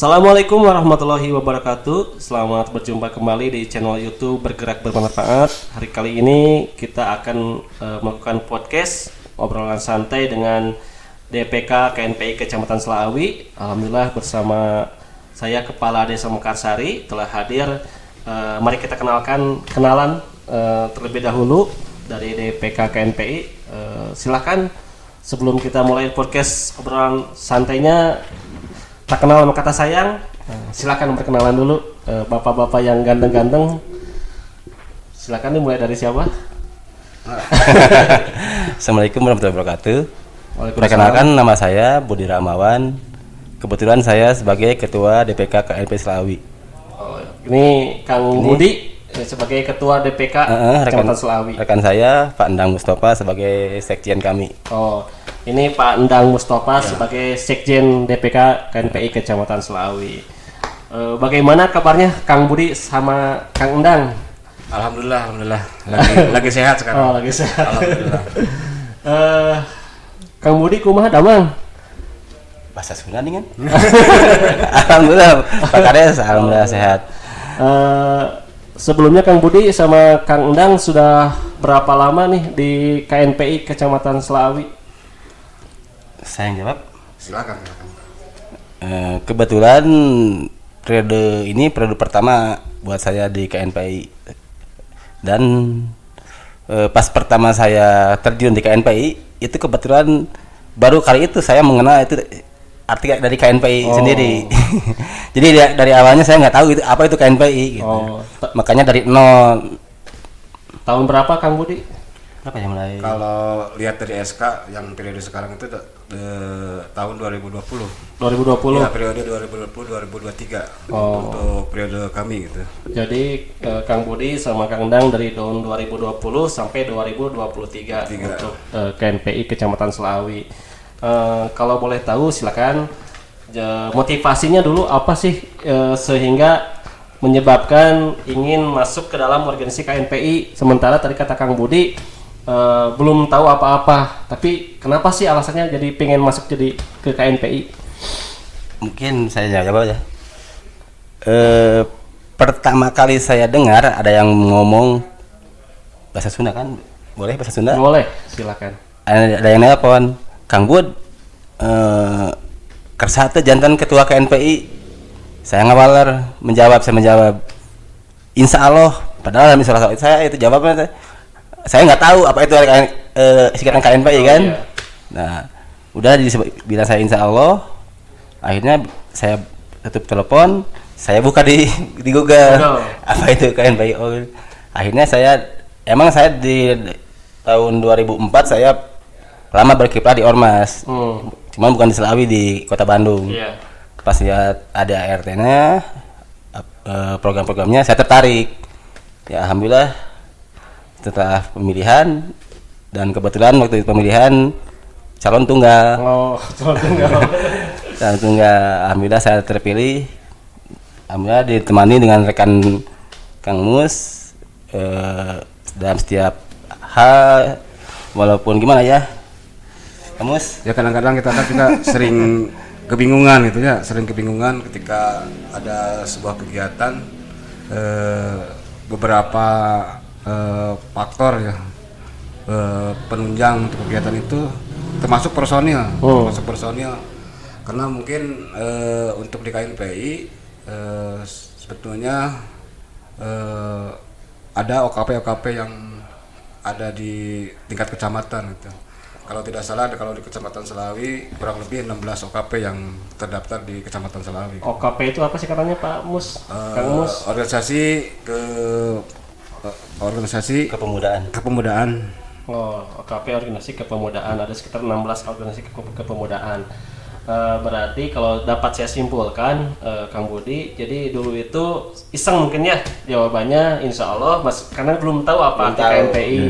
Assalamualaikum warahmatullahi wabarakatuh. Selamat berjumpa kembali di channel YouTube Bergerak Bermanfaat. Hari kali ini kita akan melakukan podcast obrolan santai dengan DPK KNPI Kecamatan Selawi. Alhamdulillah bersama saya Kepala Desa Mekarsari telah hadir. Mari kita kenalan terlebih dahulu dari DPK KNPI. Silahkan sebelum kita mulai podcast obrolan santainya, tak kenal sama kata sayang, silakan perkenalan dulu. Bapak-bapak yang ganteng-ganteng, silakan dimulai dari siapa? Assalamualaikum warahmatullahi wabarakatuh. Perkenalkan, nama saya Budi Rahmawan. Kebetulan saya sebagai Ketua DPK KNPI Selawi. Ini Kang Budi sebagai Ketua DPK Kecamatan Selawi. Rekan saya Pak Endang Mustafa sebagai Sekjen kami. Ini Pak Endang Mustafa sebagai Sekjen DPK KNPI Kecamatan Selawi. Bagaimana kabarnya Kang Budi sama Kang Endang? Alhamdulillah. Lagi sehat sekarang. Lagi sehat. Alhamdulillah. Kang Budi kumaha damang? Bahasa Sunda nih kan? Alhamdulillah Pak Kades, alhamdulillah sehat. Sebelumnya Kang Budi sama Kang Endang sudah berapa lama nih di KNPI Kecamatan Selawi? Saya yang jawab. Silakan. Kebetulan periode pertama buat saya di KNPI, dan pas pertama saya terjun di KNPI itu kebetulan baru kali itu saya mengenal itu arti dari KNPI sendiri. Jadi dari awalnya saya nggak tahu itu apa itu KNPI gitu. Makanya dari nol. Tahun berapa Kang Budi? Berapa yang mulai? Kalau lihat dari SK yang periode sekarang itu tahun 2020. 2020. Ya, periode 2020-2023 untuk periode kami gitu. Jadi Kang Budi sama Kang Endang dari tahun 2020 sampai 2023 untuk KNPI Kecamatan Selawi. Kalau boleh tahu silakan, motivasinya dulu apa sih sehingga menyebabkan ingin masuk ke dalam organisasi KNPI, sementara tadi kata Kang Budi belum tahu apa-apa, tapi kenapa sih alasannya jadi pengen masuk jadi ke KNPI? Mungkin saya jawab aja. Pertama kali saya dengar ada yang ngomong bahasa Sunda kan? Boleh bahasa Sunda? Boleh, silakan. Ada yang nelpon, Kang Bud, kersa teh jantan ketua KNPI. Saya ngawaler, saya menjawab, Insya Allah. Padahal misalnya saya itu jawabnya saya nggak tahu apa itu singkatan KNPI kan. Iya. Nah, udah bilang saya Insya Allah. Akhirnya saya tutup telepon, saya buka di Google apa itu KNPI. Akhirnya saya di tahun 2004 saya lama berkiprah di Ormas. Cuman bukan di Selawi, di Kota Bandung. Yeah. Pas lihat ada ART-nya, program-programnya, saya tertarik. Ya alhamdulillah setelah pemilihan, dan kebetulan waktu itu pemilihan calon tunggal. Calon tunggal. Alhamdulillah saya terpilih. Alhamdulillah ditemani dengan rekan Kang Mus dalam setiap hal, walaupun gimana ya Kang Mus? Ya kadang-kadang kita kan juga sering kebingungan gitu ya, ketika ada sebuah kegiatan, beberapa faktor ya penunjang untuk kegiatan itu termasuk personil. Karena mungkin untuk di KNPI sebetulnya ada OKP yang ada di tingkat kecamatan gitu. Kalau tidak salah kalau di Kecamatan Selawi kurang lebih 16 OKP yang terdaftar di Kecamatan Selawi. OKP itu apa sih katanya Pak Mus? Kang Mus? Organisasi kepemudaan. OKP organisasi kepemudaan, ada sekitar 16 organisasi kepemudaan. Berarti kalau dapat saya simpulkan, Kang Budi, jadi dulu itu iseng mungkin ya jawabannya, Insya Allah, karena belum tahu apa arti KNPI.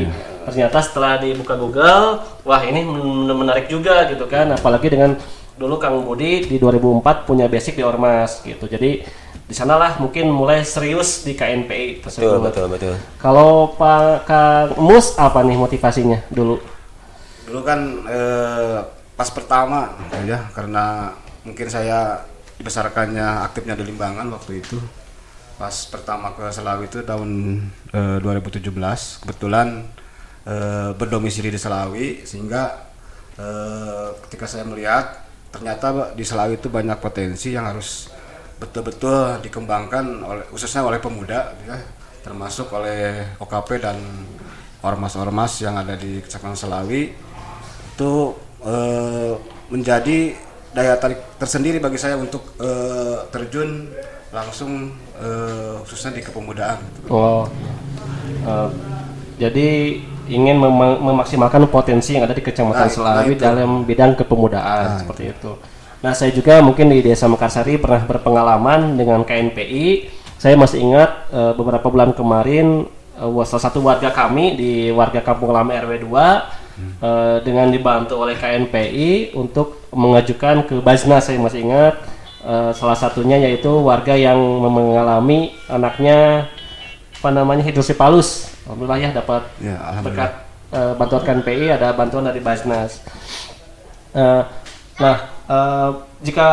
Ternyata setelah dibuka Google, wah ini menarik juga gitu kan, apalagi dengan dulu Kang Budi di 2004 punya basic di Ormas gitu. Jadi di sanalah mungkin mulai serius di KNPI tersebut. Betul. Kalau Pak Kang Mus apa nih motivasinya dulu? Dulu kan pas pertama ya, karena mungkin saya dibesarkannya aktifnya di Limbangan waktu itu. Pas pertama ke Selawi itu tahun 2017, kebetulan berdomisili di Selawi, sehingga ketika saya melihat ternyata di Selawi itu banyak potensi yang harus betul-betul dikembangkan khususnya oleh pemuda ya, termasuk oleh OKP dan ormas-ormas yang ada di Kecamatan Selawi. Itu menjadi daya tarik tersendiri bagi saya untuk terjun langsung khususnya di kepemudaan. Jadi ingin memaksimalkan potensi yang ada di Kecamatan Selawi dalam bidang kepemudaan seperti itu. Nah, saya juga mungkin di Desa Mekarsari pernah berpengalaman dengan KNPI. Saya masih ingat beberapa bulan kemarin salah satu warga kami di warga Kampung Lama RW 2 dengan dibantu oleh KNPI untuk mengajukan ke Basnas. Saya masih ingat salah satunya yaitu warga yang mengalami anaknya hidrosipalus. Alhamdulillah ya dapat berkat bantuan KNPI, ada bantuan dari Basnas. Jika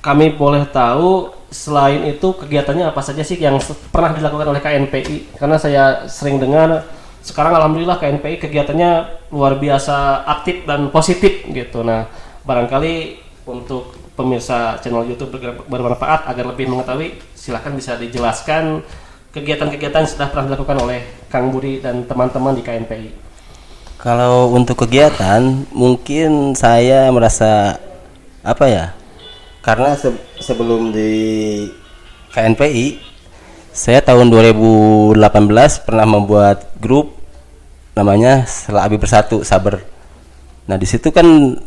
kami boleh tahu, selain itu kegiatannya apa saja sih yang pernah dilakukan oleh KNPI? Karena saya sering dengar sekarang alhamdulillah KNPI kegiatannya luar biasa aktif dan positif gitu. Nah, barangkali untuk pemirsa channel YouTube bermanfaat agar lebih mengetahui, silahkan bisa dijelaskan kegiatan-kegiatan yang sudah pernah dilakukan oleh Kang Budi dan teman-teman di KNPI. Kalau untuk kegiatan, mungkin saya merasa karena sebelum di KNPI, saya tahun 2018 pernah membuat grup namanya Selawi Bersatu Sabar. Nah, di situ kan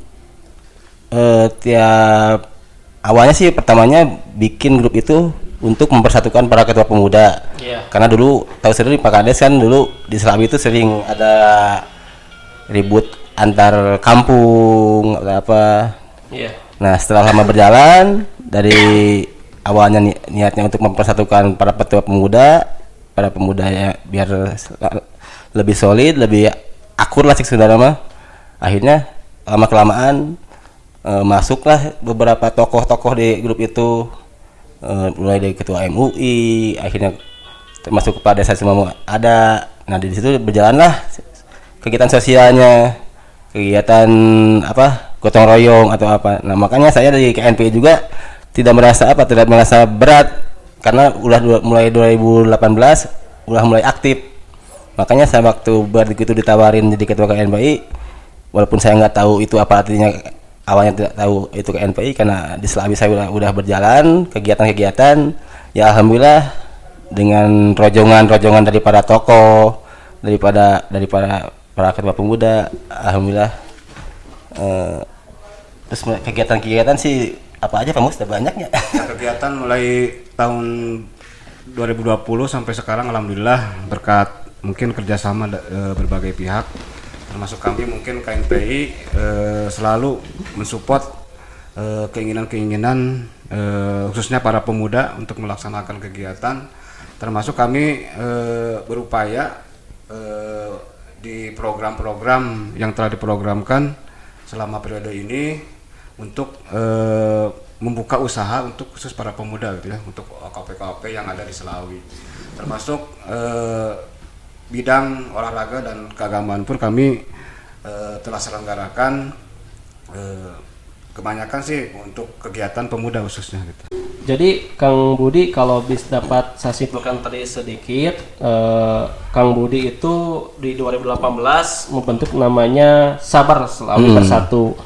tiap awalnya sih pertamanya bikin grup itu untuk mempersatukan para ketua pemuda. Karena dulu tahu sendiri Pak Kades kan dulu di Selawi itu sering ada ribut antar kampung atau apa. Nah, setelah lama berjalan dari awalnya niatnya untuk mempersatukan para ketua pemuda ya biar lebih solid, lebih akur lah sebenarnya mah. Akhirnya lama kelamaan masuklah beberapa tokoh-tokoh di grup itu, mulai dari ketua MUI, akhirnya termasuk kepala desa semua ada. Nah, di situ berjalanlah kegiatan sosialnya, kegiatan gotong royong atau apa. Nah, makanya saya dari KNPI juga tidak merasa berat karena mulai 2018 udah mulai aktif. Makanya saya waktu begitu ditawarin jadi ketua KNPI, walaupun saya nggak tahu itu apa artinya, awalnya tidak tahu itu KNPI, karena di Selawi saya udah berjalan kegiatan-kegiatan ya, alhamdulillah dengan rojongan dari para tokoh, daripada para ketua pemuda, alhamdulillah. Terus kegiatan-kegiatan sih apa aja Pak Mus, sudah banyaknya. Kegiatan mulai tahun 2020 sampai sekarang alhamdulillah berkat mungkin kerjasama berbagai pihak, termasuk kami mungkin KNPI selalu mensupport keinginan-keinginan khususnya para pemuda untuk melaksanakan kegiatan, termasuk kami berupaya di program-program yang telah diprogramkan selama periode ini untuk membuka usaha untuk khusus para pemuda gitu ya, untuk OKP-OKP yang ada di Selawi, termasuk bidang olahraga dan keagamaan pun kami telah selenggarakan, kebanyakan sih untuk kegiatan pemuda khususnya gitu. Jadi Kang Budi, kalau dapat saya simpulkan tadi sedikit, Kang Budi itu di 2018 membentuk namanya Sabar Selawi Bersatu.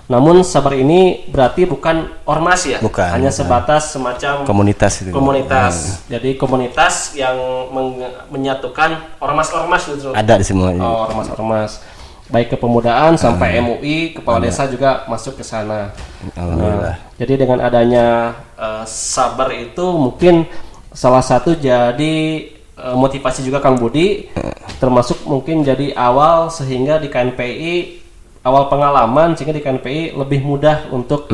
Namun Sabar ini berarti bukan ormas ya? Bukan. Hanya sebatas semacam komunitas itu. Jadi komunitas yang menyatukan ormas-ormas gitu. Ada di semua. Ormas-ormas. Baik kepemudaan sampai MUI, kepala desa juga masuk ke sana. Alhamdulillah. Jadi dengan adanya Sabar itu mungkin salah satu jadi motivasi juga Kang Budi, termasuk mungkin jadi awal sehingga di KNPI awal pengalaman sehingga di KNPI lebih mudah untuk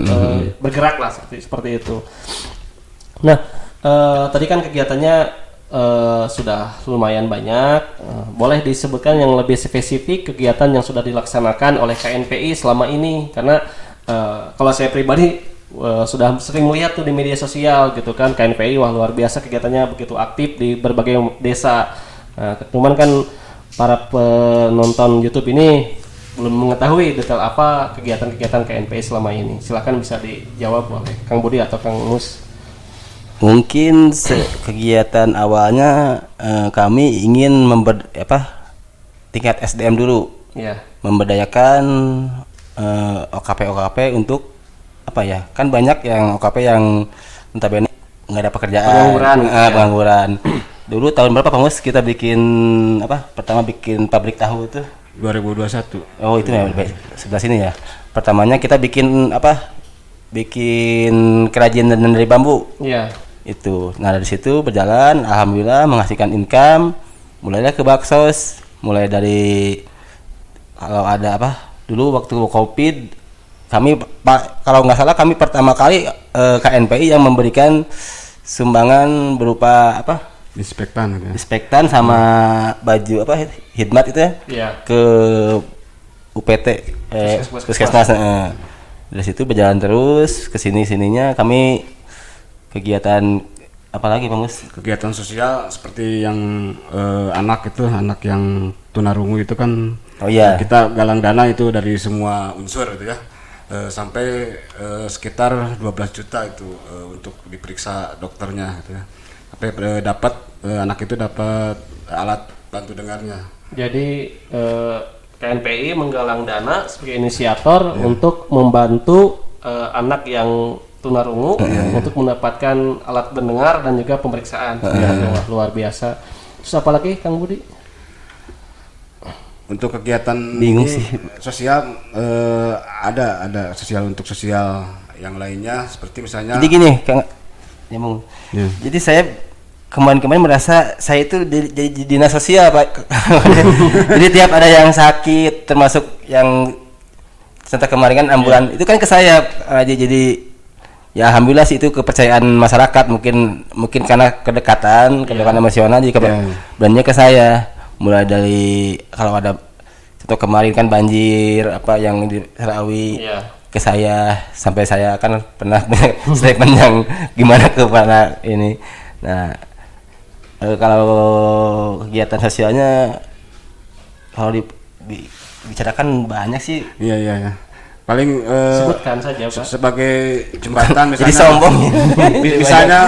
bergerak lah seperti itu. Nah, tadi kan kegiatannya sudah lumayan banyak. Boleh disebutkan yang lebih spesifik kegiatan yang sudah dilaksanakan oleh KNPI selama ini? Karena kalau saya pribadi sudah sering melihat tuh di media sosial gitu kan, KNPI wah luar biasa kegiatannya begitu aktif di berbagai desa. Nah, cuman kan para penonton YouTube ini belum mengetahui detail apa kegiatan-kegiatan KNPI selama ini. Silakan bisa dijawab oleh Kang Budi atau Kang Mus. Mungkin kegiatan awalnya kami ingin tingkat SDM dulu, Ya. memberdayakan OKP untuk kan banyak yang OKP yang notabene nggak ada pekerjaan, pengangguran. Dulu tahun berapa Pak Mus kita bikin pertama bikin pabrik tahu itu 2021. Oh itu ya sebelah sini ya. Pertamanya kita bikin bikin kerajinan dari bambu. Iya. Itu. Nah dari situ berjalan, alhamdulillah menghasilkan income. Mulailah ke baksos, mulai dari kalau ada dulu waktu COVID kami kalau nggak salah kami pertama kali KNPI yang memberikan sumbangan berupa dispektan sama baju hikmat itu ke UPT puskesmas. Dari situ berjalan terus ke sininya kami kegiatan apalagi Pak Mus? Kegiatan sosial seperti yang anak yang tunarungu itu kan kita galang dana itu dari semua unsur gitu ya. Sampai sekitar 12 juta itu untuk diperiksa dokternya gitu ya. Sampai anak itu dapat alat bantu dengarnya. Jadi KNPI menggalang dana sebagai inisiator untuk membantu anak yang tunarungu untuk mendapatkan alat pendengar dan juga pemeriksaan. Luar biasa. Terus apa lagi Kang Budi? Untuk kegiatan sosial ada sosial untuk sosial yang lainnya seperti misalnya. Jadi gini Kang nyambung. Jadi saya kemarin merasa saya itu jadi dinas sosial Pak. Jadi tiap ada yang sakit termasuk yang contoh kemarin kan ambulan itu kan ke saya jadi ya alhamdulillah sih itu kepercayaan masyarakat mungkin karena kedekatan emosional jadi belanjanya ke saya mulai dari kalau ada contoh kemarin kan banjir yang di Serawi ke saya sampai saya kan pernah statement yang gimana kepada ini. Nah kalau kegiatan sosialnya kalau dibicarakan banyak sih. Iya. Paling sebutkan saja Pak. Sebagai jembatan misalnya. Jadi sombong. Misalnya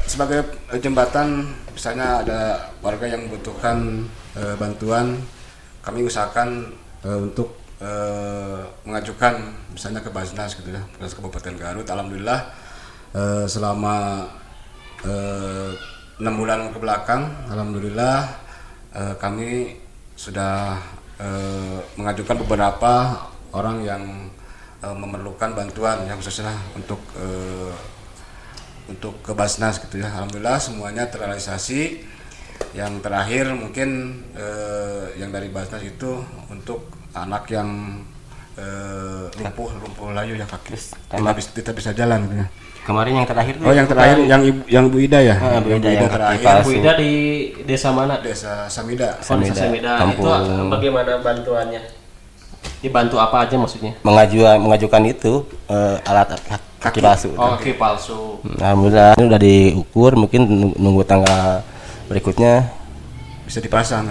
sebagai jembatan misalnya ada warga yang membutuhkan bantuan, kami usahakan untuk mengajukan misalnya ke Basnas gitu ya, Basnas Kabupaten Garut. Alhamdulillah selama 6 bulan ke belakang, alhamdulillah kami sudah mengajukan beberapa orang yang memerlukan bantuan yang khususnya untuk ke Basnas gitu ya. Alhamdulillah semuanya terrealisasi. Yang terakhir mungkin yang dari Basnas itu untuk anak yang lumpuh layu ya kaki, tidak bisa jalan gitu ya. Kemarin yang terakhir tuh. Oh yang terakhir yang Bu Ida ya. Bu Ida yang terakhir. Bu Ida di desa mana? Desa Samida. Samida. Itu bagaimana bantuannya? Dibantu apa aja maksudnya? Mengajukan itu alat kaki palsu. Oh, kaki palsu. Alhamdulillah ini udah diukur, mungkin nunggu tanggal berikutnya bisa dipasang.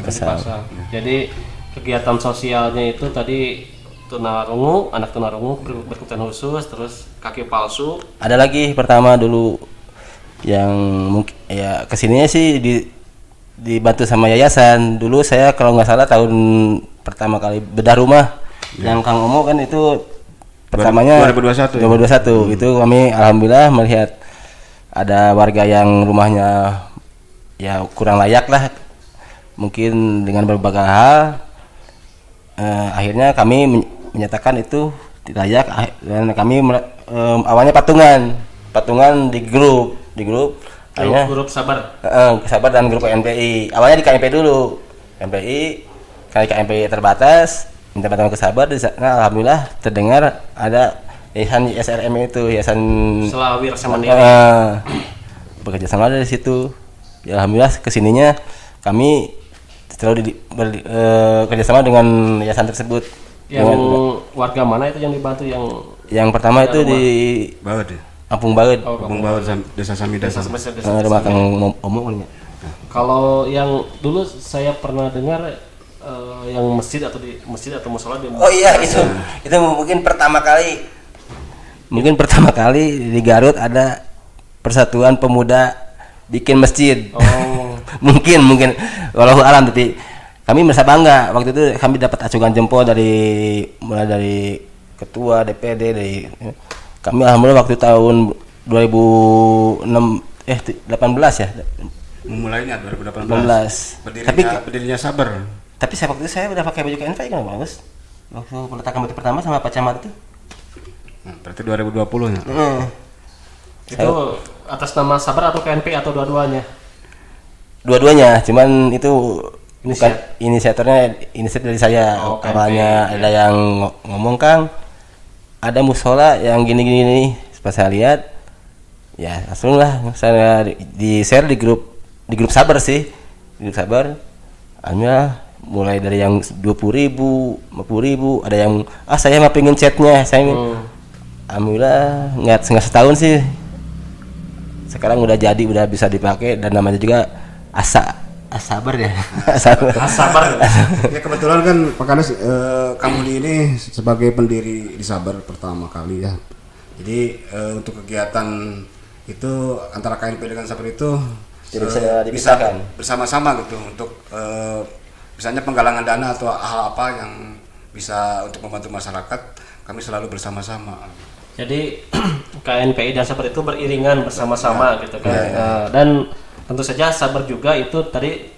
Jadi kegiatan sosialnya itu tadi tunarungu, anak tunarungu berkebutuhan khusus, terus kaki palsu. Ada lagi pertama dulu yang mungkin ya kesininya sih dibantu sama yayasan. Dulu saya kalau nggak salah tahun pertama kali bedah rumah yang Kang Omo kan itu pertamanya 2021 itu kami alhamdulillah melihat ada warga yang rumahnya ya kurang layak lah mungkin dengan berbagai hal akhirnya kami menyatakan itu tidak layak dan kami awalnya patungan di grup akhirnya grup sabar dan grup KNPI awalnya di KNPI dulu kali KNPI terbatas minta bantuan ke sabar di sana alhamdulillah terdengar ada yayasan SRM itu yayasan Selawi Rasa Mandiri bekerja sama dari situ ya alhamdulillah kesininya kami selalu kerjasama dengan yayasan tersebut. Yang warga mana itu yang dibantu yang Yang pertama itu di Baut ya. Kampung Baut. Kampung Baut Desa Samida. Rumah Kang Omong. Kalau yang dulu saya pernah dengar yang masjid atau musola di Oh iya itu mungkin pertama kali di Garut ada Persatuan Pemuda bikin masjid. Oh. mungkin wallahu alam, tapi kami merasa bangga waktu itu. Kami dapat acungan jempol mulai dari ketua DPD kami. Alhamdulillah waktu tahun 18 ya. Memulainya 2018. Berdirinya Sabar. Tapi saya waktu itu saya udah pakai baju KNP kan bagus. Waktu peletakan batu pertama sama Pak Camat itu. Nah, berarti 2020 ya. Itu atas nama Sabar atau KNP atau dua-duanya? Dua-duanya, cuman itu bukan inisiatif dari saya. Awalnya ada yang ngomong, Kang, ada musola yang gini. Pas saya lihat, ya langsung lah saya di share di grup Sabar sih, di grup Sabar. Alhamdulillah mulai dari yang 20.000, 50.000, ada yang saya mah pengen chatnya, alhamdulillah nggak setahun sih. Sekarang udah bisa dipakai dan namanya juga Sabar ya. Sabar. Ya kebetulan kan Pak Kades, kamu ini sebagai pendiri di Sabar pertama kali ya. Jadi untuk kegiatan itu antara KNP dengan Sabar itu bisa bersama-sama gitu untuk misalnya penggalangan dana atau hal apa yang bisa untuk membantu masyarakat, kami selalu bersama-sama. Jadi KNPI dan Sabar itu beriringan bersama-sama gitu kan. Dan tentu saja Sabar juga itu tadi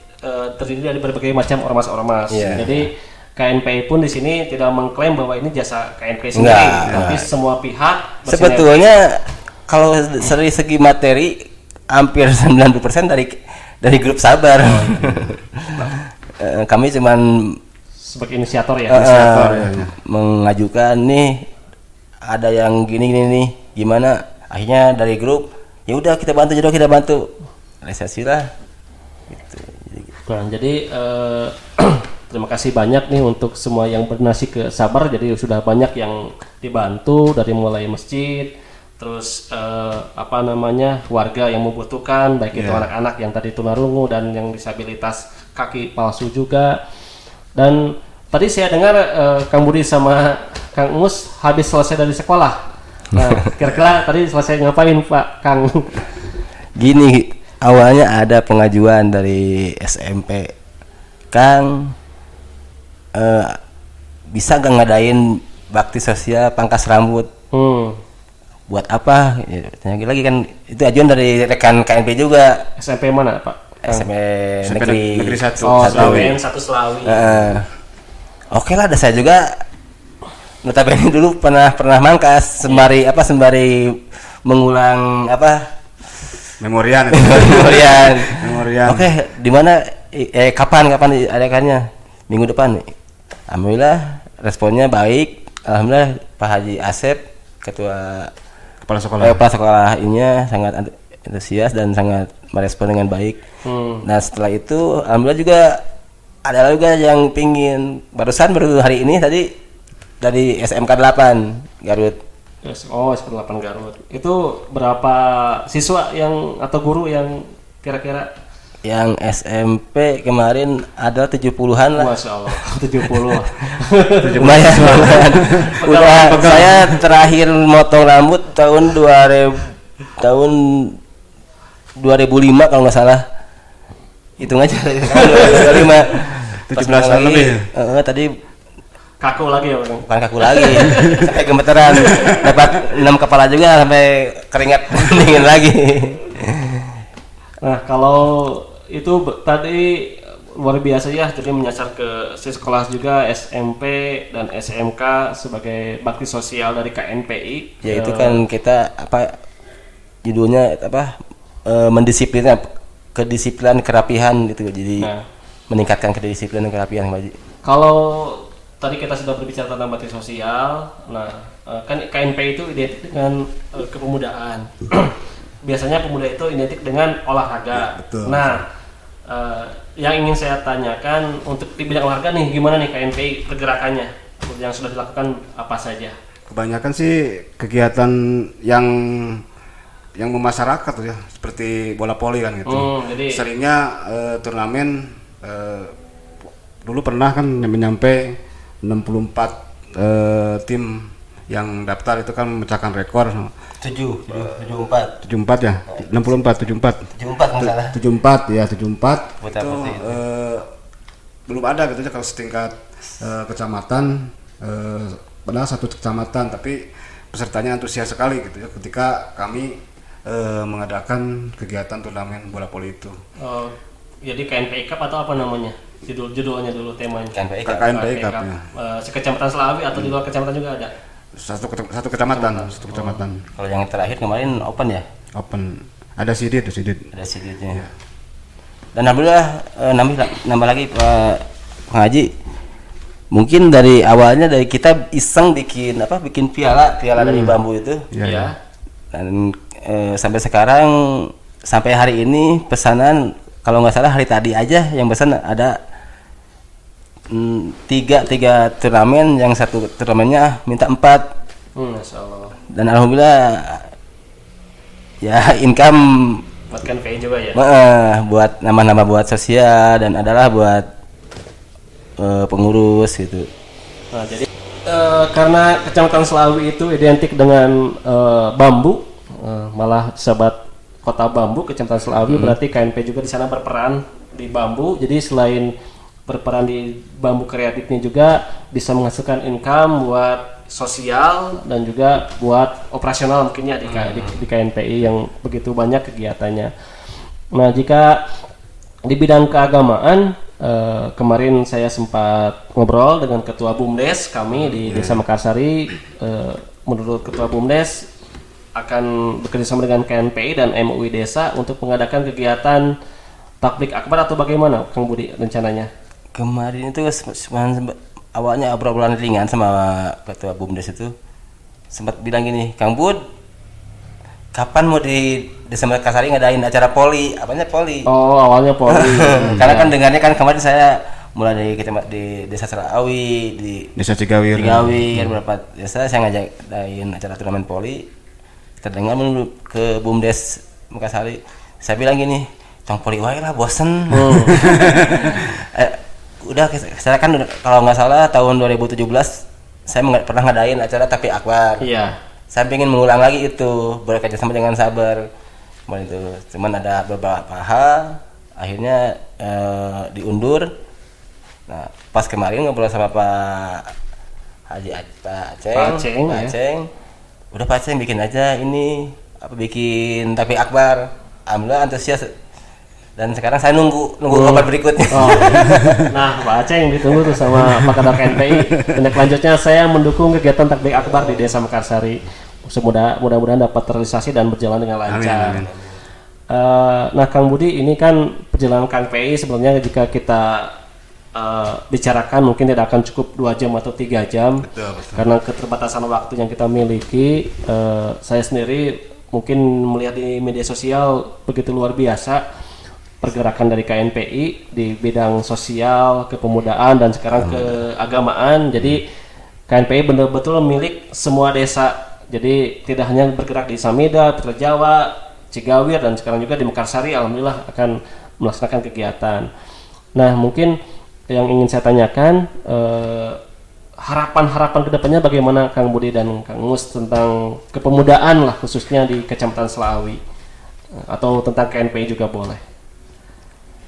terdiri dari berbagai macam ormas-ormas. Jadi KNPI pun di sini tidak mengklaim bahwa ini jasa KNPI sendiri, tapi semua pihak sebetulnya kalau dari segi materi hampir 90% dari grup Sabar. Kami cuman sebagai inisiator ya. Mengajukan nih ada yang gini nih, gimana? Akhirnya dari grup, ya udah kita bantu realisasi lah. Gitu. Nah, jadi terima kasih banyak nih untuk semua yang berdonasi ke Sabar. Jadi sudah banyak yang dibantu dari mulai masjid, terus warga yang membutuhkan, baik itu anak-anak yang tadi tunarungu dan yang disabilitas kaki palsu juga. Dan tadi saya dengar Kang Budi sama Kang Mus habis selesai dari sekolah. Nah, kira-kira tadi selesai ngapain Pak Kang? Gini, awalnya ada pengajuan dari SMP, Kang, bisa gak ngadain bakti sosial pangkas rambut? Buat apa? Ya, tanya lagi kan, itu ajuan dari rekan KNP juga. SMP mana Pak? SMP Negeri 1 Slawi. Slawi. Oke lah, ada saya juga. Notabene dulu pernah mangkas sembari mengulang memorian. Oke, di mana? Kapan adakannya? Minggu depan. Alhamdulillah responnya baik. Alhamdulillah Pak Haji Asep, ketua kepala sekolah ini sangat antusias dan sangat merespon dengan baik. Nah setelah itu alhamdulillah juga ada juga yang pingin, baru hari ini tadi dari SMK 8 Garut. SMK 8 Garut. Itu berapa siswa yang atau guru yang kira-kira? Yang SMP kemarin ada 70-an lah. Masya Allah, 70. Lumayan. Udah saya terakhir motong rambut tahun 2005 kalau nggak salah. Hitung aja 2005. 17 tahun lebih. Tadi kaku lagi ya Bang? Bukan kaku lagi. Sampai gemeteran. Dapat 6 kepala juga sampai keringat dingin lagi. Nah, kalau itu tadi luar biasa ya, jadi menyasar ke sekolah juga SMP dan SMK sebagai bakti sosial dari KNPI. Ya itu kan kita judulnya mendisiplinkan kedisiplinan kerapihan gitu, jadi meningkatkan kedisiplinan kerapihan. Kalau tadi kita sudah berbicara tentang bakti sosial, kan KNPI itu identik dengan kepemudaan. Biasanya pemuda itu identik dengan olahraga. Betul. Yang ingin saya tanyakan untuk di bidang olahraga nih, gimana nih KNPI pergerakannya yang sudah dilakukan apa saja? Kebanyakan sih kegiatan yang memasyarakat ya, seperti bola voli kan gitu. Jadi Seringnya turnamen dulu pernah kan menyampai 64 tim yang daftar itu kan memecahkan rekor 74 ya 64 nggak salah. 74 ya 74 Putar itu putih itu. belum ada gitu ya kalau setingkat kecamatan, padahal satu kecamatan tapi pesertanya antusias sekali gitu ya ketika kami mengadakan kegiatan turnamen bola voli itu. jadi KNPI Cup atau apa namanya? Judulnya dulu temanya. KNPI Cup. KNPI Cup ya. Sekecamatan Selawi atau di luar kecamatan juga ada? Satu kecamatan. Kalau yang terakhir kemarin open ya, Open. Ada sidit. ada sedikitnya. Dan alhamdulillah nambah lagi Pak Haji. Mungkin dari awalnya dari kita iseng bikin piala dari bambu itu. Iya. Dan sampai sekarang sampai hari ini pesanan kalau nggak salah hari tadi aja yang pesan ada tiga turnamen, yang satu turnamennya minta 4. Masya Allah. Dan alhamdulillah ya income Buat KNPI juga ya? buat nama-nama buat sosial dan adalah buat pengurus gitu. Nah, jadi karena Kecamatan Selawi itu identik dengan bambu, malah sahabat Kota Bambu Kecamatan Selawi, berarti KNP juga di sana berperan di bambu. Jadi selain berperan di bambu kreatifnya juga bisa menghasilkan income buat sosial dan juga buat operasional mungkinnya di KNPI yang begitu banyak kegiatannya. Nah, jika di bidang keagamaan, kemarin saya sempat ngobrol dengan Ketua BUMDes kami di Desa Mekarsari. Menurut Ketua BUMDes akan bekerjasama dengan KNPI dan MUI Desa untuk mengadakan kegiatan takbik akbar atau bagaimana, Kang Budi, rencananya? Kemarin itu awalnya obrolan ringan sama Ketua BUMDes itu sempat bilang gini, Kang Bud, kapan mau di Desa Mekarsari ngadain acara poli? Apanya poli? Oh, awalnya poli. Karena kan dengarnya kan kemarin saya mulai dari di Desa Serawi, di Desa Cigawir. beberapa desa saya ngadain acara turnamen poli. Terdengar menuju ke BUMDes Mekarsari. Saya bilang gini, tong poli wae lah, bosen. Udah saya kan kalau nggak salah tahun 2017 saya pernah ngadain acara tapi akbar. Iya. Saya ingin mengulang lagi itu, bekerja sama dengan Sabar. Kemarin itu cuman ada beberapa hal akhirnya diundur. Nah, pas kemarin ngobrol sama Pak Haji Pak Aceng. Udah Pak Aceng bikin aja ini bikin tapi akbar. Alhamdulillah antusias. Dan sekarang saya nunggu kabar berikutnya. Nah, Pak Aceng ditunggu tuh sama Pak Kadar KNPI. Tindak lanjutnya saya mendukung kegiatan takbir akbar di Desa Mekarsari. Mudah-mudahan dapat terrealisasi dan berjalan dengan lancar. Amin. Nah, Kang Budi, ini kan perjalanan KNPI sebenarnya jika kita bicarakan mungkin tidak akan cukup 2 jam atau 3 jam. Betul. Karena keterbatasan waktu yang kita miliki. Saya sendiri mungkin melihat di media sosial begitu luar biasa pergerakan dari KNPI di bidang sosial, kepemudaan, dan sekarang keagamaan. Jadi KNPI benar-betul milik semua desa. Jadi tidak hanya bergerak di Samida, Putra Jawa, Cigawir, dan sekarang juga di Mekarsari. Alhamdulillah akan melaksanakan kegiatan. Nah, mungkin yang ingin saya tanyakan, harapan-harapan kedepannya bagaimana Kang Budi dan Kang Mus tentang kepemudaan lah, khususnya di Kecamatan Selawi, atau tentang KNPI juga boleh.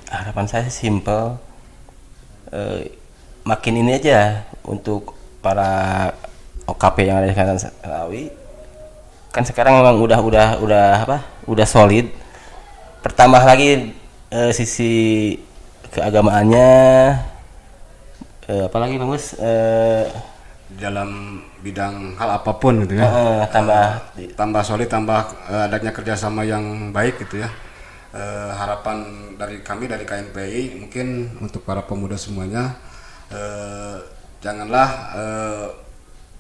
Harapan saya simple, makin ini aja untuk para OKP yang ada di Kecamatan Selawi. Kan sekarang memang udah solid. Pertambah lagi sisi keagamaannya, apalagi Bang Gus, dalam bidang hal apapun gitu ya. Tambah solid, tambah adanya kerjasama yang baik gitu ya. Harapan dari kami dari KNPI mungkin untuk para pemuda semuanya, janganlah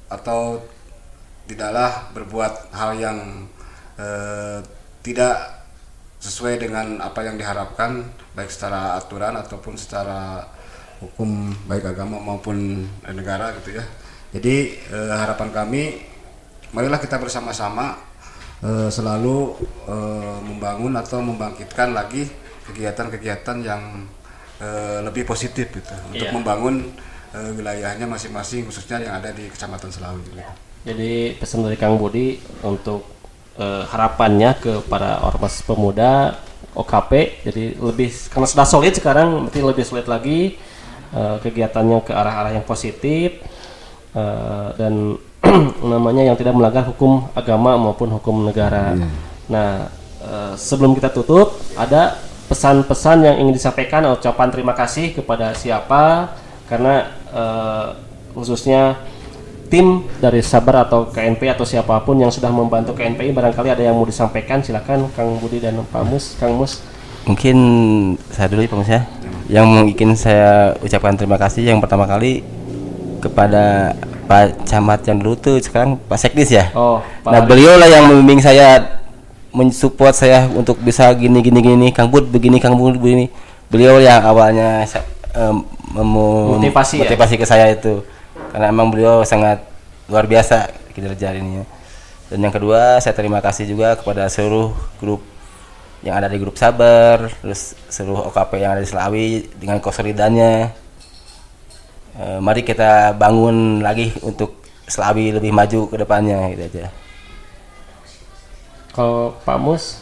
atau tidaklah berbuat hal yang tidak sesuai dengan apa yang diharapkan, baik secara aturan ataupun secara hukum, baik agama maupun negara gitu ya. Jadi harapan kami, marilah kita bersama-sama selalu membangun atau membangkitkan lagi kegiatan-kegiatan yang lebih positif gitu, untuk membangun wilayahnya masing-masing, khususnya yang ada di Kecamatan Selawi. Jadi pesan dari Kang Budi untuk harapannya ke para ormas pemuda OKP, jadi lebih karena sudah solid sekarang, berarti lebih solid lagi kegiatannya ke arah-arah yang positif dan namanya yang tidak melanggar hukum agama maupun hukum negara. Nah, sebelum kita tutup, ada pesan-pesan yang ingin disampaikan, ucapan terima kasih kepada siapa, karena khususnya tim dari Sabar atau KNP atau siapapun yang sudah membantu KNPI, barangkali ada yang mau disampaikan. Silakan Kang Budi dan Pak Mus. Kang Mus. Mungkin saya dulu ya Pak Mus ya. Yang mungkin saya ucapkan terima kasih yang pertama kali kepada Pak Camat yang dulu tuh, sekarang Pak Sekdis ya. Nah, beliau lah yang membimbing saya, mensupport saya untuk bisa gini Kang Bud begini, Kang Bud begini. Beliau yang awalnya motivasi ke saya itu, karena emang beliau sangat luar biasa kinerja ini ya. Dan yang kedua, saya terima kasih juga kepada seluruh grup yang ada di grup Sabar, terus seluruh OKP yang ada di Selawi dengan konsolidannya. Mari kita bangun lagi untuk Selawi lebih maju ke depannya, gitu aja. Kalau Pak Mus,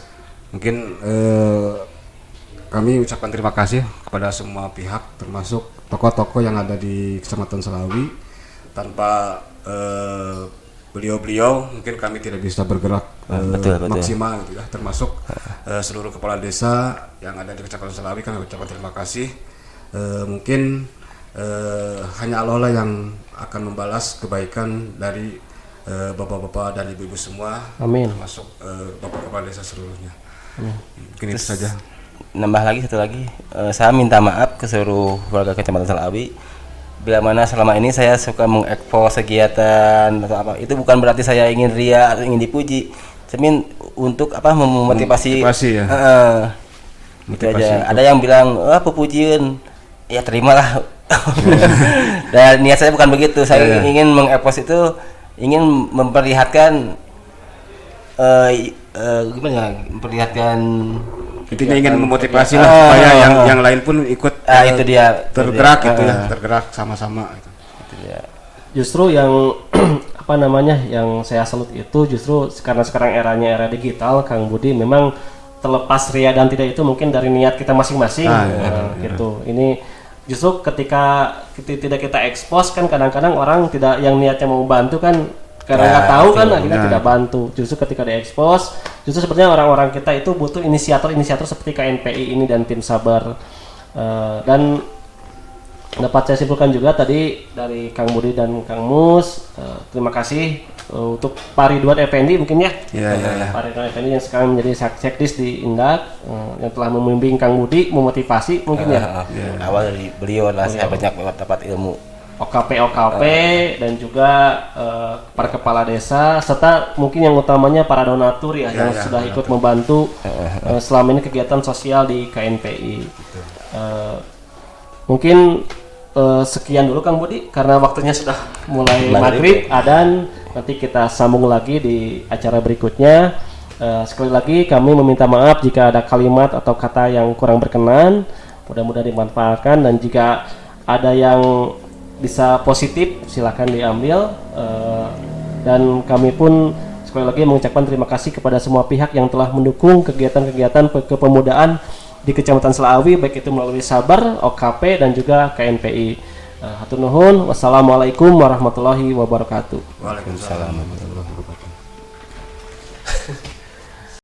mungkin kami ucapkan terima kasih kepada semua pihak, termasuk tokoh-tokoh yang ada di Kecamatan Selawi. Tanpa beliau-beliau mungkin kami tidak bisa bergerak betul. Maksimal gitu ya, termasuk seluruh kepala desa yang ada di Kecamatan Selawi. Kami ucapkan terima kasih. Mungkin hanya Allah lah yang akan membalas kebaikan dari bapak-bapak dan ibu-ibu semua. Amin. Termasuk bapak kepala desa seluruhnya. Mungkin itu saja. Nambah lagi satu lagi, saya minta maaf ke seluruh warga Kecamatan Selawi bila mana selama ini saya suka mengekspos kegiatan atau apa. Itu bukan berarti saya ingin ria atau ingin dipuji, tapi untuk apa, memotivasi ya. Itu aja. Ada yang bilang pujian, ya terimalah. Dan niat saya bukan begitu. Saya ingin mengekspos itu, ingin memperlihatkan memperlihatkan, intinya ingin memotivasi lah supaya yang lain pun ikut itu dia tergerak gitu ya, tergerak sama-sama gitu. Itu dia. Justru yang apa namanya yang saya salut itu justru karena sekarang eranya era digital, Kang Budi, memang terlepas ria dan tidak itu mungkin dari niat kita masing-masing gitu. Ini justru ketika tidak kita ekspos kan, kadang-kadang orang tidak yang niatnya mau bantu kan, karena nggak tahu kan akhirnya tidak bantu. Justru ketika diekspos, justru sebenarnya orang-orang kita itu butuh inisiator seperti KNPI ini dan tim Sabar. Dan dapat saya simpulkan juga tadi dari Kang Budi dan Kang Mus, terima kasih untuk Pak Ridwan Effendi mungkin ya. Pak Ridwan Effendi yang sekarang menjadi Sekdis di Indak, yang telah membimbing Kang Budi, memotivasi mungkin awal dari beliau lah saya banyak dapat ilmu. OKP dan juga para kepala desa, serta mungkin yang utamanya para donatur yang sudah ikut membantu selama ini kegiatan sosial di KNPI. Mungkin sekian dulu Kang Budi karena waktunya sudah mulai maghrib adzan. Nanti kita sambung lagi di acara berikutnya. Sekali lagi kami meminta maaf jika ada kalimat atau kata yang kurang berkenan. Mudah-mudahan dimanfaatkan, dan jika ada yang bisa positif silakan diambil, dan kami pun sekali lagi mengucapkan terima kasih kepada semua pihak yang telah mendukung kegiatan-kegiatan kepemudaan di Kecamatan Selawi, baik itu melalui Sabar, OKP dan juga KNPI. Hatur nuhun. Wassalamualaikum warahmatullahi wabarakatuh. Waalaikumsalam warahmatullahi wabarakatuh.